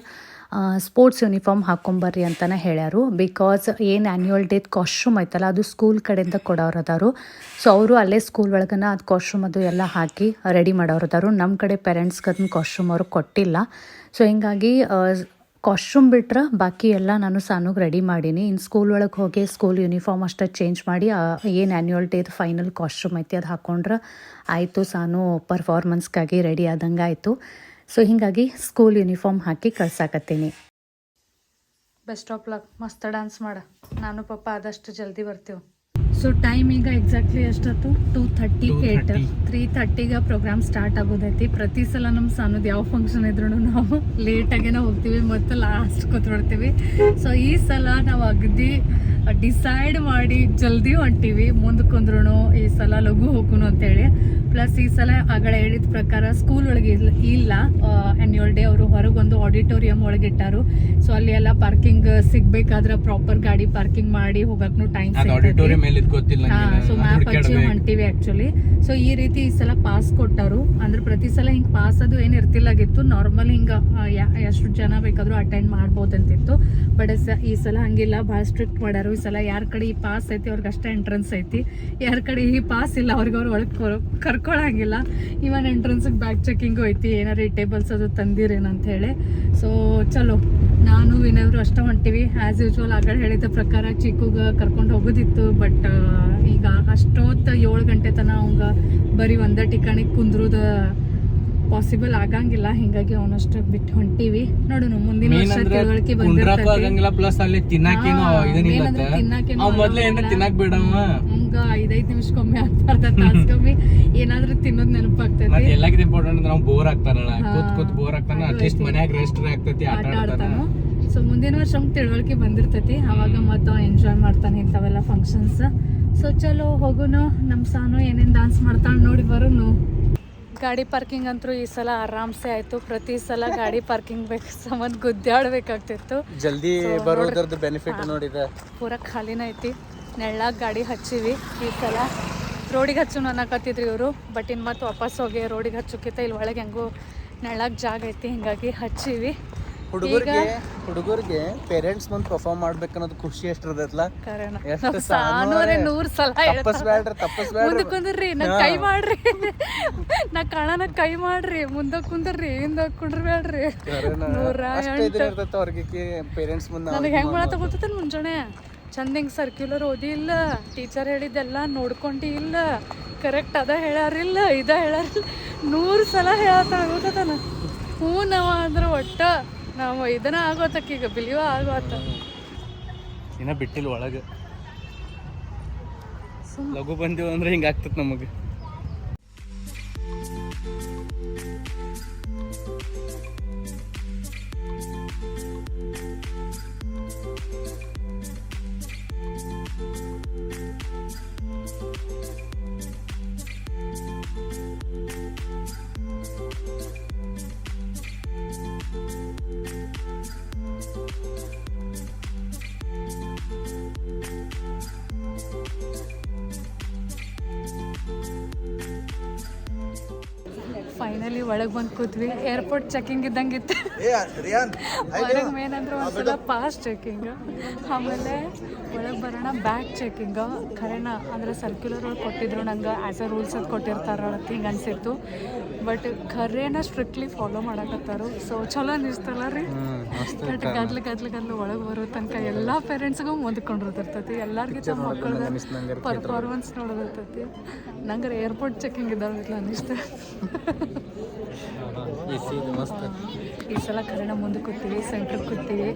ಸ್ಪೋರ್ಟ್ಸ್ ಯೂನಿಫಾರ್ಮ್ ಹಾಕ್ಕೊಂಬರ್ರಿ ಅಂತಲೇ ಹೇಳ್ಯಾರು. ಬಿಕಾಸ್ ಏನು ಆ್ಯನ್ಯುವಲ್ ಡೇದ್ ಕಾಸ್ಟ್ಯೂಮ್ ಐತಲ್ಲ ಅದು ಸ್ಕೂಲ್ ಕಡೆಯಿಂದ ಕೊಡೋರದಾರು. ಸೊ ಅವರು ಅಲ್ಲೇ ಸ್ಕೂಲ್ ಒಳಗನ ಅದು ಕಾಸ್ಟ್ಯೂಮ್ ಅದು ಎಲ್ಲ ಹಾಕಿ ರೆಡಿ ಮಾಡೋರದಾರು. ನಮ್ಮ ಕಡೆ ಪೇರೆಂಟ್ಸ್ಗೆ ಅದನ್ನ ಕಾಸ್ಟ್ಯೂಮ್ ಅವರು ಕೊಟ್ಟಿಲ್ಲ. ಸೊ ಹಿಂಗಾಗಿ ಕಾಸ್ಟ್ಯೂಮ್ ಬಿಟ್ರೆ ಬಾಕಿ ಎಲ್ಲ ನಾನು ಸಾನುಗೆ ರೆಡಿ ಮಾಡೀನಿ. ಇನ್ನು ಸ್ಕೂಲ್ ಒಳಗೆ ಹೋಗಿ ಸ್ಕೂಲ್ ಯೂನಿಫಾರ್ಮ್ ಅಷ್ಟೇ ಚೇಂಜ್ ಮಾಡಿ ಏನು ಆ್ಯನ್ಯುವಲ್ ಡೇದು ಫೈನಲ್ ಕಾಸ್ಟ್ಯೂಮ್ ಐತಿ ಅದು ಹಾಕ್ಕೊಂಡ್ರೆ ಆಯಿತು. ಸಾನು ಪರ್ಫಾರ್ಮೆನ್ಸ್ಗಾಗಿ ರೆಡಿ ಆದಂಗೆ ಆಯಿತು. ಸೊ ಹೀಗಾಗಿ ಸ್ಕೂಲ್ ಯೂನಿಫಾರ್ಮ್ ಹಾಕಿ ಕಳ್ಸಾಕತ್ತೀನಿ. ಬೆಸ್ಟ್ ಆಫ್ ಲಕ್, ಮಸ್ತ್ ಡ್ಯಾನ್ಸ್ ಮಾಡ. ನಾನು ಪಾಪ ಆದಷ್ಟು ಜಲ್ದಿ ಬರ್ತೀವಿ. ಸೊ ಟೈಮ್ ಈಗ ಎಕ್ಸಾಕ್ಟ್ಲಿ ಎಷ್ಟತ್ತು 2:38. 3:30ಗೆ ಪ್ರೋಗ್ರಾಮ್ ಸ್ಟಾರ್ಟ್ ಆಗೋದೈತಿ. ಪ್ರತಿ ಸಲ ನಮ್ಮ ಸಾನದು ಯಾವ ಫಂಕ್ಷನ್ ಇದ್ರೂ ನಾವು ಲೇಟಾಗೇನೆ ಹೋಗ್ತೀವಿ ಮತ್ತು ಲಾಸ್ಟ್ ಕೂತ್ಬಿಡ್ತೀವಿ. ಸೊ ಈ ಸಲ ನಾವು ಅಗದಿ ಡಿಸೈಡ್ ಮಾಡಿ ಜಲ್ದಿ ಹೊಂಟೀವಿ. ಮುಂದಕ್ಕಂದ್ರೂ ಈ ಸಲ ಲಘು ಹೋಗುನು ಅಂತೇಳಿ. ಪ್ಲಸ್ ಈ ಸಲ ಆಗಲೇ ಹೇಳಿದ ಪ್ರಕಾರ ಸ್ಕೂಲ್ ಒಳಗೆ ಇಲ್ಲ ಆ್ಯನ್ಯುವಲ್ ಡೇ. ಅವರು ಹೊರಗೊಂದು ಆಡಿಟೋರಿಯಂ ಒಳಗಿಟ್ಟಾರು. ಸೊ ಅಲ್ಲಿ ಎಲ್ಲ ಪಾರ್ಕಿಂಗ್ ಸಿಗ್ಬೇಕಾದ್ರೆ ಪ್ರಾಪರ್ ಗಾಡಿ ಪಾರ್ಕಿಂಗ್ ಮಾಡಿ ಹೋಗಕ್ಕೂ ಟೈಮ್ ಸೊ ಮ್ಯಾಪ್ ಹಚ್ಚಿ ಹೊಂಟಿವಿ ಆ್ಯಕ್ಚುಲಿ. ಸೊ ಈ ರೀತಿ ಈ ಸಲ ಪಾಸ್ ಕೊಟ್ಟರು. ಅಂದ್ರೆ ಪ್ರತಿ ಸಲ ಹಿಂಗೆ ಪಾಸ್ ಅದು ಏನು ಇರ್ತಿಲ್ಲಾಗಿತ್ತು. ನಾರ್ಮಲ್ ಹಿಂಗೆ ಎಷ್ಟು ಜನ ಬೇಕಾದರೂ ಅಟೆಂಡ್ ಮಾಡ್ಬೋದಂತಿತ್ತು. ಬಟ್ ಈ ಸಲ ಹಂಗಿಲ್ಲ, ಭಾಳ ಸ್ಟ್ರಿಕ್ಟ್ ಮಾಡ್ಯಾರು. ಈ ಸಲ ಯಾರ ಕಡೆ ಈ ಪಾಸ್ ಐತಿ ಅವ್ರಿಗೆ ಅಷ್ಟೇ ಎಂಟ್ರೆನ್ಸ್ ಐತಿ, ಯಾರ ಕಡೆ ಈ ಪಾಸ್ ಇಲ್ಲ ಅವ್ರಿಗೆ ಅವ್ರು ಒಳಗೆ ಕರ್ಕೊಳಂಗಿಲ್ಲ. ಇವನ್ ಎಂಟ್ರೆನ್ಸಿಗೆ ಬ್ಯಾಗ್ ಚೆಕಿಂಗು ಐತಿ, ಏನಾರು ಈ ಟೇಬಲ್ಸ್ ಅದು ತಂದಿರೇನಂತ ಹೇಳಿ. ಸೊ ಚಲೋ, ನಾನು ವಿನಯವರು ಅಷ್ಟೇ ಹೊಂಟಿವಿ. ಆ್ಯಸ್ ಯೂಶ್ವಲ್ ಆಗಲೇ ಹೇಳಿದ ಪ್ರಕಾರ ಚಿಕ್ಕಗೆ ಕರ್ಕೊಂಡು ಹೋಗೋದಿತ್ತು. ಬಟ್ ಈಗ ಅಷ್ಟೊತ್ತು 7 ಗಂಟೆ ತನಕ ಅವಂಗ ಬರೀ ಒಂದೇ ಠಿಕಾಣಿಗೆ ಕುಂದ್ರದ ಪಾಸಿಬಲ್ ಆಗಂಗಿಲ್ಲ. ಹಿಂಗಾಗಿ ಅವನಷ್ಟು ಬಿಟ್ಟು ಹೊಂಟಿವಿ. ನೋಡೋಣ ಮುಂದಿನ ವರ್ಷ ತಿಳುವಳಿಕೆ ಬಂದಿರ್ತೈತಿ. ಪ್ಲಸ್ ಅಲ್ಲಿ ತಿನ್ನಕೇನು ನಮ್ಗೆ 5-5 ನಿಮಿಷಕ್ಕೊಮ್ಮೆ ಅರ್ಧ ತಾಸ್ಗೊಮ್ಮೆ ಏನಾದ್ರೂ ತಿನ್ನೋದು ನೆನಪಾಗ್ತೈತಿ. ಮತ್ತೆ ಎಲ್ಲಕ್ಕಿಂತ ಇಂಪಾರ್ಟೆಂಟ್ ನಾವು ಬೋರ್ ಆಗ್ತಾನಲ್ಲ, ಕೂತ್ ಬೋರ್ ಆಗ್ತಾನ, ಅಟ್ಲೀಸ್ಟ್ ಮನ್ಯಾಗ ರೆಸ್ಟ್ ಆಗ್ತೈತಿ, ಆಟ ಆಡ್ತಾನ. ಸೊ ಮುಂದಿನ ವರ್ಷ ತಿಳುವಳಿಕೆ ಬಂದಿರ್ತೈತಿ, ಅವಾಗ ಮತ್ತೆ ಎಂಜಾಯ್ ಮಾಡ್ತಾನೆ ಇಂಥವೆಲ್ಲ ಫಂಕ್ಷನ್ಸ್. ಸೊ ಚಲೋ ಹೋಗುನು. ನಮ್ಮ ಸಾನು ಏನೇನು ಡಾನ್ಸ್ ಮಾಡ್ತಾಳೆ ನೋಡಿ ಬರೋನು. ಗಾಡಿ ಪಾರ್ಕಿಂಗ್ ಅಂತೂ ಈ ಸಲ ಆರಾಮ್ಸೆ ಆಯ್ತು. ಪ್ರತಿ ಸಲ ಗಾಡಿ ಪಾರ್ಕಿಂಗ್ ಬೇಕು ಸಂಬಂಧ ಗುದ್ದಾಡ್ಬೇಕಾಗ್ತಿತ್ತು. ಜಲ್ದಿ ಬರೋದ್ರದ್ದು ಬೆನಿಫಿಟ್ ನೋಡಿದ ಪೂರ ಖಾಲಿನ ಐತಿ. ನೆಳ್ಳಾಗ ಗಾಡಿ ಹಚ್ಚಿವಿ. ಈ ಸಲ ರೋಡಿಗೆ ಹಚ್ಚು ಅನ್ನಕತ್ತಿದ್ರಿ ಇವರು, ಬಟ್ ಇನ್ನು ಮತ್ತೆ ವಾಪಸ್ ಹೋಗಿ ರೋಡಿಗೆ ಹಚ್ಚೋಕ್ಕಿಂತ ಇಲ್ಲಿ ಒಳಗೆ ಹೆಂಗೋ ನೆಳ್ಳಾಗ ಜಾಗ ಐತಿ, ಹಿಂಗಾಗಿ ಹಚ್ಚಿವಿ. ಹುಡುಗರಿಗೆ ಪೇರೆಂಟ್ಸ್ ಮುಂದೆ ಪರ್ಫಾರ್ಮ್ ಮಾಡ್ಬೇಕನ್ನೋದು ಖುಷಿ ಎಷ್ಟಿರ್ತೈತಲ್ಲ. ಸಾನೂರೇ 100 ಸಲ ಮುಂದೆ ಕುಂದ್ರಿ, ನಂಗೆ ಕೈ ಮಾಡ್ರಿ, ನಾ ಕಾಣನ ಕೈ ಮಾಡ್ರಿ, ಮುಂದೆ ಕುಂದ್ರಿ, ಹಿಂದೆ ಕುಂಡ್ರಬೇಡ್ರಿ. 108 ಪೇರೆಂಟ್ಸ್ ಮುಂದೆ ನನಗೆ ಹೆಂಗ್ ಮಾಡತ್ತ ಗೊತ್ತೈತೆ ಮುಂಜಾನೆ ಚಂದ ಹಿಂಗೆ ಸರ್ಕ್ಯುಲರ್ ಓದಿ ಇಲ್ಲ, ಟೀಚರ್ ಹೇಳಿದ್ದೆಲ್ಲ ನೋಡ್ಕೊಂಡು ಇಲ್ಲ, ಕರೆಕ್ಟ್ ಅದ ಹೇಳಾರಿಲ್ಲ, ಇದ ಹೇಳಾರಿಲ್ಲ, 100 ಸಲ ಹೇಳತ್ತಾನ ಗೊತ್ತಾನ. ಹ್ಞೂ ನಾವು ಅಂದ್ರೆ ಒಟ್ಟ ನಾವು ಇದನ್ನ ಆಗೋತಕ್ಕ ಈಗ ಬಿಲಿವ ಆಗೋತ. ಇನ್ನ ಬಿಟ್ಟಿಲ್ಲ ಒಳಗೆ, ಲಘು ಬಂದಿವ್ ಅಂದ್ರೆ ಹಿಂಗೆ ಆಗ್ತದೆ ನಮಗೆ. ಫೈನಲಿ ಒಳಗೆ ಬಂದು ಕೂತ್ವಿ. Airport checking ಇದ್ದಂಗಿತ್ತು. ಹೊರಗೆ ಮೇನ್ ಅಂದ್ರೆ ಒಂದ್ಸಲ ಪಾಸ್ ಚೆಕಿಂಗ್, ಆಮೇಲೆ ಒಳಗೆ ಬರೋಣ ಬ್ಯಾಗ್ ಚೆಕಿಂಗ್. ಖರೇನ ಅಂದ್ರೆ ಸರ್ಕ್ಯುಲರ್ ಒಳಗೆ ಕೊಟ್ಟಿದ್ರು ನಂಗೆ ಆ್ಯಸ್ ಅ ರೂಲ್ಸ್ ಅದು ಕೊಟ್ಟಿರ್ತಾರ ಅಂತ ಹಿಂಗೆ ಅನಿಸಿತ್ತು. ಬಟ್ ಖರೇನ ಸ್ಟ್ರಿಕ್ಟ್ಲಿ ಫಾಲೋ ಮಾಡಕತ್ತಾರು. ಸೊ ಚಲೋ ಅನಿಸ್ತಲ್ಲ ರೀ. ಬಟ್ ಗದ್ಲು ಒಳಗೆ ಬರೋ ತನಕ ಎಲ್ಲ ಪೇರೆಂಟ್ಸ್ಗೂ ಮುಂದ್ಕೊಂಡಿರ್ತೈತಿ, ಎಲ್ಲರಿಗಿಂತ ಮಕ್ಕಳ ಪರ್ಫಾರ್ಮೆನ್ಸ್ ನೋಡೋದಿರ್ತೈತಿ. ನಂಗೆ ಏರ್ಪೋರ್ಟ್ ಚೆಕಿಂಗ್ ಇದ್ದಾವಿಲ್ಲ ಅನಿಸ್ತು. ಈ ಸಲ ಖರೇನ ಮುಂದೆ ಕೂತೀವಿ, ಸೆಂಟ್ರಿಗೆ ಕೂತೀವಿ.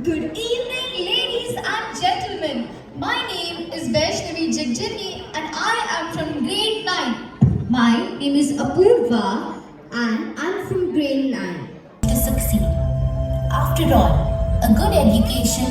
Good evening, ladies and gentlemen. My name is Vaishnavi Jagjani and I am from grade 9. My name is Apurva and I'm from grade 9. To succeed. After all, a good education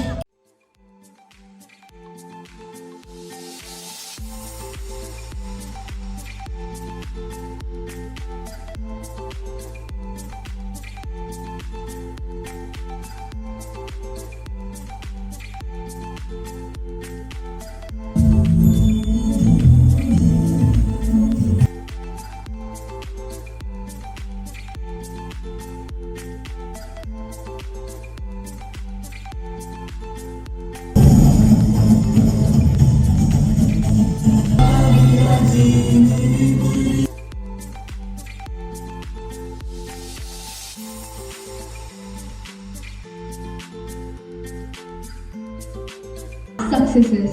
successes.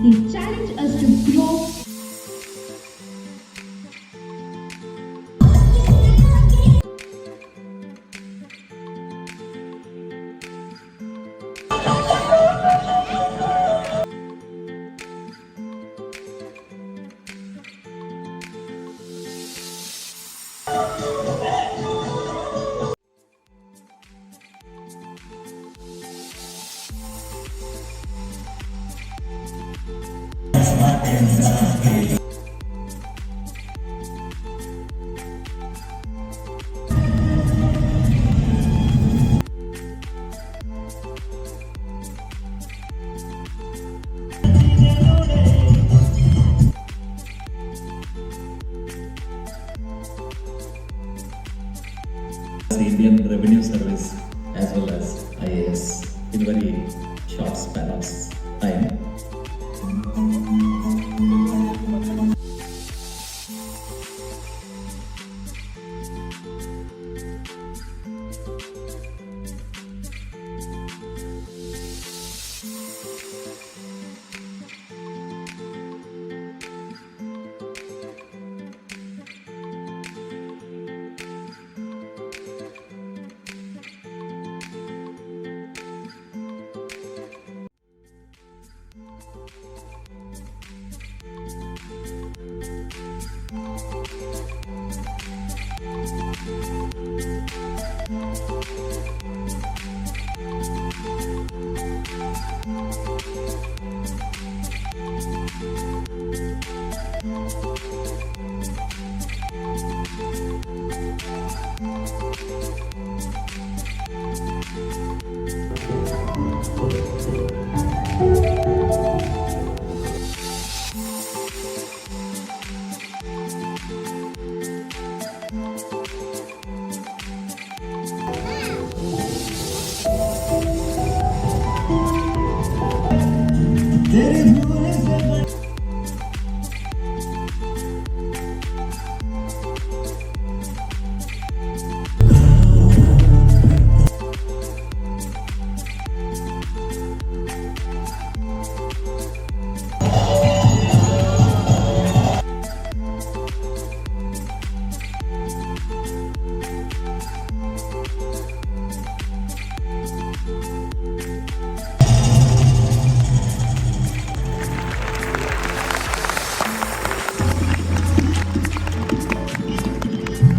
He challenged us to grow. Indian Revenue Service as well as IAS in very short span of time.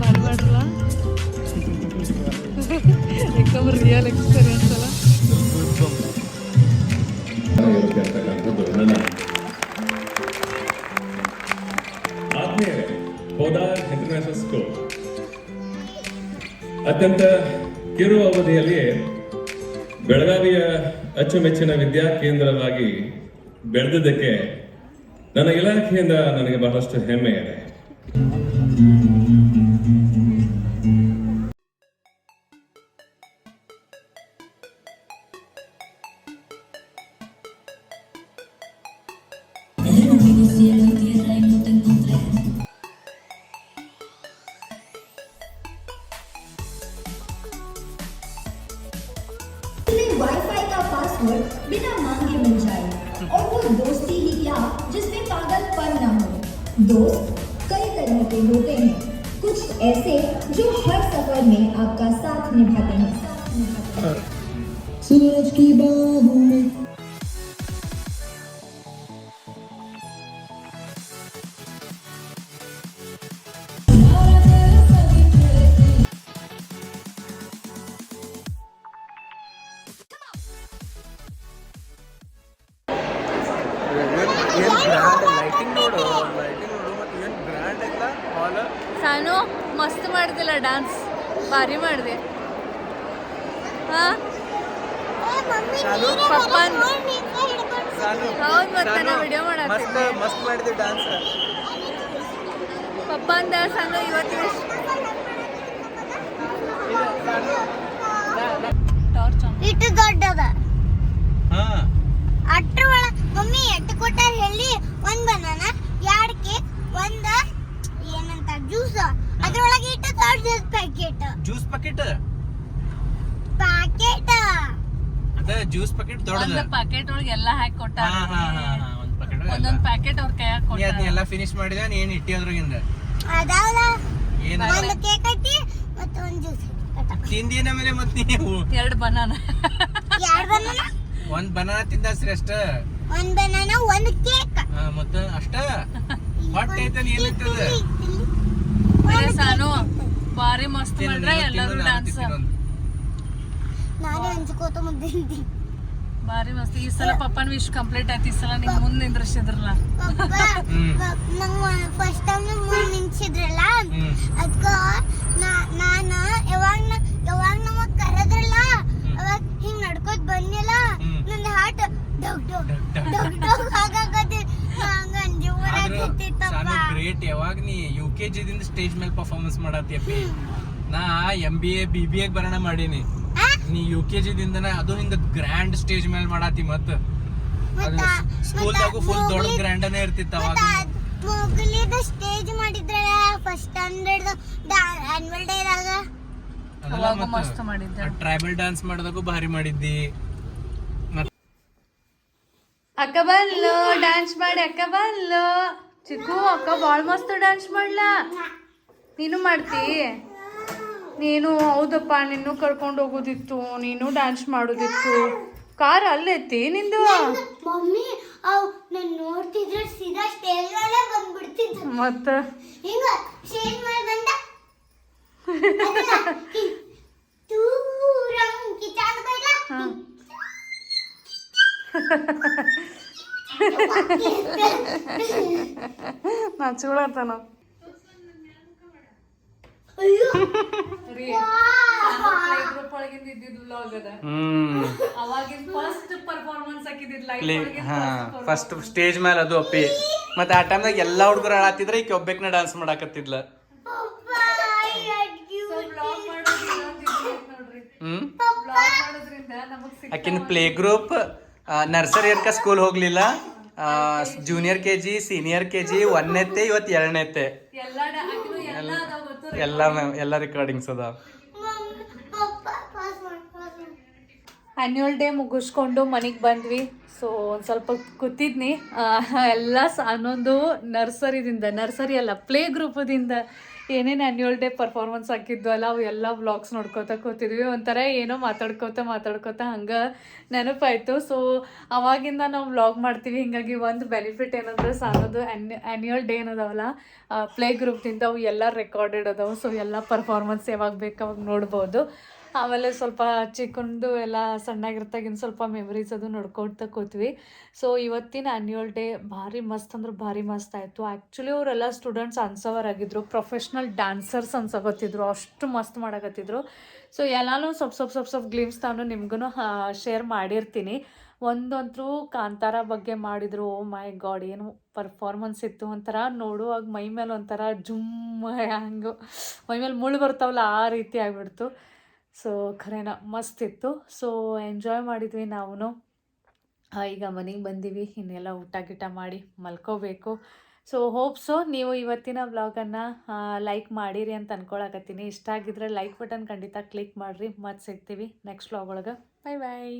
ಬರಬೇಡ್ರಲ್ಲ ಯಾಕಂದ್ರೆ real experience ಅಲ್ಲ. ಇರುತ್ತೆ ಅಂತಕ್ಕಂಥದ್ದು ನನ್ನ ಆದ್ಮೇಲೆ Podar international school ಅತ್ಯಂತ ಕಿರು ಅವಧಿಯಲ್ಲಿ ಬೆಳಗಾವಿಯ ಅಚ್ಚುಮೆಚ್ಚಿನ ವಿದ್ಯಾ ಕೇಂದ್ರವಾಗಿ ಬೆಳೆದಿದ್ದಕ್ಕೆ ನನ್ನ ಇಲಾಖೆಯಿಂದ ನನಗೆ ಬಹಳಷ್ಟು ಹೆಮ್ಮೆ ಇದೆ. जिसमें वाईफाई का पासवर्ड बिना मांगे मिल जाए और वो दोस्ती ही क्या जिसमें पागलपन न हो। दोस्त कई तरह के होते हैं, कुछ ऐसे जो हर सफर में आपका साथ निभाते हैं। सूरज की बाहों में ಲೈಟಿಂಗ್ ನೋಡು ಮತ್ತೆ ಏನು ಗ್ರ್ಯಾಂಡ್ ಐತ ಹಾಲ್. ಸಾನು ಮಸ್ತ್ ಮಾಡ್ದಿಲ್ಲ ಡ್ಯಾನ್ಸ್, ಭಾರಿ ಮಾಡಿದೆ. ಹಾಂ ಪಪ್ಪನ್ ಹೌದು ಮತ್ತೆ ನಾ ವಿಡಿಯೋ ಮಾಡತ್ತೀನಿ. ಮಸ್ತ್ ಮಾಡಿದೆ ಡ್ಯಾನ್ಸ್. ಪಪ್ಪಂದ ಸಾನು ಇವತ್ತು ಟಾರ್ಚ್ ಆನ್. ಇಟ್ಟು ದೊಡ್ಡದ ಹಾ ಅಟ್ರ ಒಳ ಮಮ್ಮಿ ಎಟ್ಟು ಕೊಟ್ಟಾರ ಹೇಳಿ, ಒಂದ್ ಬನಾನ, 2 ಕೇಕ್, ಒಂದ ಏನಂತ ಜ್ಯೂಸ್, ಅದ್ರೊಳಗೆ ಇಟ್ಟು ದೊಡ್ಡ ಪ್ಯಾಕೆಟ್ ಜ್ಯೂಸ್ ಪ್ಯಾಕೆಟ್ ಪ್ಯಾಕೆಟ್ ಅದ ಜ್ಯೂಸ್ ಪ್ಯಾಕೆಟ್ ಒಂದು ದೊಡ್ಡದ. ಪ್ಯಾಕೆಟ್ ಒಳಗೆ ಎಲ್ಲ ಹಾಕಿ ಕೊಟ್ಟಾರ. ಒಂದು ಪ್ಯಾಕೆಟ್ ಒಂದೊಂದು ಪ್ಯಾಕೆಟ್ ಅವ್ರ ಕೈಯಾಗ ನೀ ಕೊಟ್ಟಾರ. ಅದನ್ನೆಲ್ಲ ಫಿನಿಶ್ ಮಾಡಿದ ನೀನ್ ಇಟ್ಟಿ ಅದ್ರಾಗಿಂದ ಅದಾವಲ್ಲ, ಏನ ಒಂದ್ ಕೇಕ್ ಐತಿ ಮತ್ತೆ ಒಂದ್ ಜ್ಯೂಸ್ ತಿಂದಿನ ಮೇಲೆ ಮತ್ ನೀವು 2 ಬನಾನ 2 ಬನಾನ, ಒಂದ್ ಬನಾನ ತಿಂದಾಸ್ರಿ ಅಷ್ಟ. ಒಂದ್ ಬನಾನ, ಒಂದ್ ಕೇಕ್, ಮತ್ತ ಅಷ್ಟ ಹೊಟ್ಟೆ ಐತನ್ ಏನಂತದ ಸಾನು ಭಾರಿ ಮಸ್ತ್ ಮಾಡ್ರ ಎಲ್ಲರೂ ಡ್ಯಾನ್ಸ್. ನಾನೇ ಹಂಚ್ಕೋತ ಮುಂದೆ ಭಾರಿ ಮಸ್ತ್. ಈ ಸಲ ಪಪ್ಪನ್ ವಿಶ್ ಕಂಪ್ಲೀಟ್ ಆಯ್ತು. ಈ ಸಲ ನಿಮ್ ಮುಂದೆ ನಿಂದ್ರಿಸಿದ್ರಲ್ಲ. ನಂಗೆ ಫಸ್ಟ್ ಟೈಮ್ ಮುಂದೆ ನಿಂತಿದ್ರಲ್ಲ, ಅದಕ್ಕ ನಾನು ಯಾವಾಗ ನಮಗ್ ಕರೆದ್ರಲ್ಲ ಅವಾಗ ಹಿಂಗ್ ನಡ್ಕೋತ ಬಂದಿಲ್ಲ, ನನ್ನ ಹಾರ್ಟ್ ಡಗ್ ಡಗ್ ಡಗ್ ಡಗ್ ಆಗಾಕತ್ತಿ. ನಂಗೆ ಅಂಜೂರಾಗ್ತಿತ್ತಪ್ಪ. ಗ್ರೇಟ್. ಯಾವಾಗ ನೀ UKG ದಿಂದ ಸ್ಟೇಜ್ ಮೇಲೆ ಪರ್ಫಾರ್ಮೆನ್ಸ್ ಮಾಡತ್ತೀಯಪ್ಪಿ. ನಾ MBA BBA ಬರೋಣ ಮಾಡೀನಿ. ನೀ UKG ದಿಂದನ ಅದು ಹಿಂಗ ಗ್ರ್ಯಾಂಡ್ ಸ್ಟೇಜ್ ಮೇಲೆ ಮಾಡಾತಿ. ಮತ್ತ ಸ್ಕೂಲ್ದಾಗು ಫುಲ್ ದೊಡ್ಡ ಗ್ರ್ಯಾಂಡನೇ ಇರ್ತಿತ್ತ ಅವಾಗ. ಮೊಗಲಿದ ಸ್ಟೇಜ್ ಮಾಡಿದ್ರಲ್ಲ ಫಸ್ಟ್ ಸ್ಟ್ಯಾಂಡರ್ಡ್ ಆನ್ಯುವಲ್ ಡೇ ದಾಗ, ಅವಾಗ ಮಸ್ತ್ ಮಾಡಿದ್ದೆ. ಟ್ರೈಬಲ್ ಡ್ಯಾನ್ಸ್ ಮಾಡಿದಾಗೂ ಭಾರಿ ಮಾಡಿದ್ದಿ. ಅಕ್ಕ ಬಲ್ಲು ಡ್ಯಾನ್ಸ್ ಮಾಡಿ. ಅಕ್ಕ ಬಲ್ಲು ಚಿಕ್ಕು, ಅಕ್ಕ ಭಾಳ ಮಸ್ತ್ ಡ್ಯಾನ್ಸ್ ಮಾಡ್ಲಾ. ನೀನು ಮಾಡ್ತಿ? ನೀನು ಹೌದಪ್ಪ, ನಿನ್ನೂ ಕರ್ಕೊಂಡು ಹೋಗೋದಿತ್ತು, ನೀನು ಡ್ಯಾನ್ಸ್ ಮಾಡೋದಿತ್ತು. ಕಾರ್ ಅಲ್ಲೈತಿ ನಿಂದು. ಮಮ್ಮಿ ಅವ್ ನಾನು ನೋಡ್ತಿದ್ರೆ ಸೀದಾ ಸ್ಟೇಜ್ ಮೇಲೆ ಬಂದ್ಬಿಡ್ತಿದ್ದ. ಮತ್ತ ಹಿಂಗ ಸ್ಟೇಜ್ ಮೇಲೆ ಬಂದ ನಾಚ್ಕೊಳತ್ತಾನ ಗ್ರೂಪ್ ಒಳಗಿಂದ ಇದ್ದಿದ್ದು ವ್ಲಾಗ್ ಅದ ಅವಾಗಿನ ಫಸ್ಟ್ ಪರ್ಫಾರ್ಮೆನ್ಸ್ ಹಾಕಿದ್ದಿದ್ದು ಫಸ್ಟ್ ಸ್ಟೇಜ್ ಮೇಲೆ ಅದು ಅಪ್ಪಿ ಮತ್ತೆ ಆ ಟೈಮ್ದಾಗ ಎಲ್ಲಾ ಹುಡುಗರು ಆಡತ್ತಿದ್ರೆ ಈಕೆ ಒಬ್ಬೆಕ್ನ ಡಾನ್ಸ್ ಮಾಡಾಕತ್ತಿದ್ಲ. ಆಕಿನ ಪ್ಲೇ ಗ್ರೂಪ್ ನರ್ಸರಿ ಅರ್ಕ ಸ್ಕೂಲ್ ಹೋಗ್ಲಿಲ್ಲ, ಜೂನಿಯರ್ KG ಸೀನಿಯರ್ KG 1ನೇತೆ ಇವತ್ತು 2ನೇತೆ ಎಲ್ಲ ರೆಕಾರ್ಡಿಂಗ್ಸ್ ಅದ. ಆ್ಯನ್ಯುವಲ್ ಡೇ ಮುಗಿಸ್ಕೊಂಡು ಮನೆಗೆ ಬಂದ್ವಿ. ಸೊ ಒಂದು ಸ್ವಲ್ಪ ಕೂತಿದ್ನಿ, ಎಲ್ಲ ಅನ್ನೊಂದು ನರ್ಸರಿ ಅಲ್ಲ ಪ್ಲೇ ಗ್ರೂಪದಿಂದ ಏನೇನು ಆ್ಯನ್ಯುವಲ್ ಡೇ ಪರ್ಫಾರ್ಮೆನ್ಸ್ ಹಾಕಿದ್ವು ಅಲ್ಲ ಅವು ಎಲ್ಲ ವ್ಲಾಗ್ಸ್ ನೋಡ್ಕೋತಾ ಕೂತಿದ್ವಿ. ಒಂಥರ ಏನೋ ಮಾತಾಡ್ಕೋತಾ ಹಂಗೆ ನೆನಪಾಯಿತು. ಸೊ ಅವಾಗಿಂದ ನಾವು ವ್ಲಾಗ್ ಮಾಡ್ತೀವಿ. ಹೀಗಾಗಿ ಒಂದು ಬೆನಿಫಿಟ್ ಏನಂದ್ರೆ ಸಾನೋದು ಆ್ಯನ್ಯುವಲ್ ಡೇ ಏನದಾವಲ್ಲ ಪ್ಲೇ ಗ್ರೂಪ್ದಿಂದ ಅವು ಎಲ್ಲ ರೆಕಾರ್ಡೆಡ್ ಅದಾವೆ. ಸೊ ಎಲ್ಲ ಪರ್ಫಾರ್ಮೆನ್ಸ್ ಯಾವಾಗ ಬೇಕು ಅವಾಗ ನೋಡ್ಬೋದು. ಆಮೇಲೆ ಸ್ವಲ್ಪ ಚಿಕ್ಕಂದು ಎಲ್ಲ ಸಣ್ಣಾಗಿರ್ತಾಗಿನ ಸ್ವಲ್ಪ ಮೆಮರೀಸ್ ಅದು ನೋಡ್ಕೊಳ್ತಾ ಕೂತ್ವಿ. ಸೊ ಇವತ್ತಿನ ಆ್ಯನ್ಯುವಲ್ ಡೇ ಭಾರಿ ಮಸ್ತ್ ಅಂದ್ರೆ ಭಾರಿ ಮಸ್ತ್ ಆಯಿತು. ಆ್ಯಕ್ಚುಲಿ ಅವರೆಲ್ಲ ಸ್ಟೂಡೆಂಟ್ಸ್ ಅನ್ಸವರ್ ಆಗಿದ್ರು, ಪ್ರೊಫೆಷ್ನಲ್ ಡ್ಯಾನ್ಸರ್ಸ್ ಅನ್ಸಕತ್ತಿದ್ರು, ಅಷ್ಟು ಮಸ್ತ್ ಮಾಡಕತ್ತಿದ್ರು. ಸೊ ಎಲ್ಲನೂ ಸ್ವಲ್ಪ ಗ್ಲಿಮ್ಸ್ ನಾನು ನಿಮ್ಗೂ ಶೇರ್ ಮಾಡಿರ್ತೀನಿ. ಒಂದಂತರೂ ಕಾಂತಾರ ಬಗ್ಗೆ ಮಾಡಿದರು. ಓ ಮೈ ಗಾಡ್ ಏನು ಪರ್ಫಾರ್ಮೆನ್ಸ್ ಇತ್ತು, ಒಂಥರ ನೋಡುವಾಗ ಮೈ ಮೇಲೆ ಒಂಥರ ಜುಮ್ ಹಂಗೆ ಮೈ ಮೇಲೆ ಮುಳ್ಳು ಬರ್ತಾವಲ್ಲ ಆ ರೀತಿ ಆಗಿಬಿಡ್ತು. ಸೊ ಖರೇನ ಮಸ್ತ್ ಇತ್ತು. ಸೊ ಎಂಜಾಯ್ ಮಾಡಿದ್ವಿ ನಾವು. ಈಗ ಮನೆಗೆ ಬಂದೀವಿ, ಇನ್ನೆಲ್ಲ ಊಟ ಮಾಡಿ ಮಲ್ಕೋಬೇಕು. ಸೊ ಹೋಪ್ಸು ನೀವು ಇವತ್ತಿನ ವ್ಲಾಗನ್ನು ಲೈಕ್ ಮಾಡಿರಿ ಅಂತ ಅಂದ್ಕೊಳಕತ್ತೀನಿ. ಇಷ್ಟ ಆಗಿದ್ರೆ ಲೈಕ್ ಬಟನ್ ಖಂಡಿತ ಕ್ಲಿಕ್ ಮಾಡಿರಿ. ಮತ್ತೆ ಸಿಗ್ತೀವಿ ನೆಕ್ಸ್ಟ್ ವ್ಲಾಗ್ ಒಳಗೆ. ಬಾಯ್.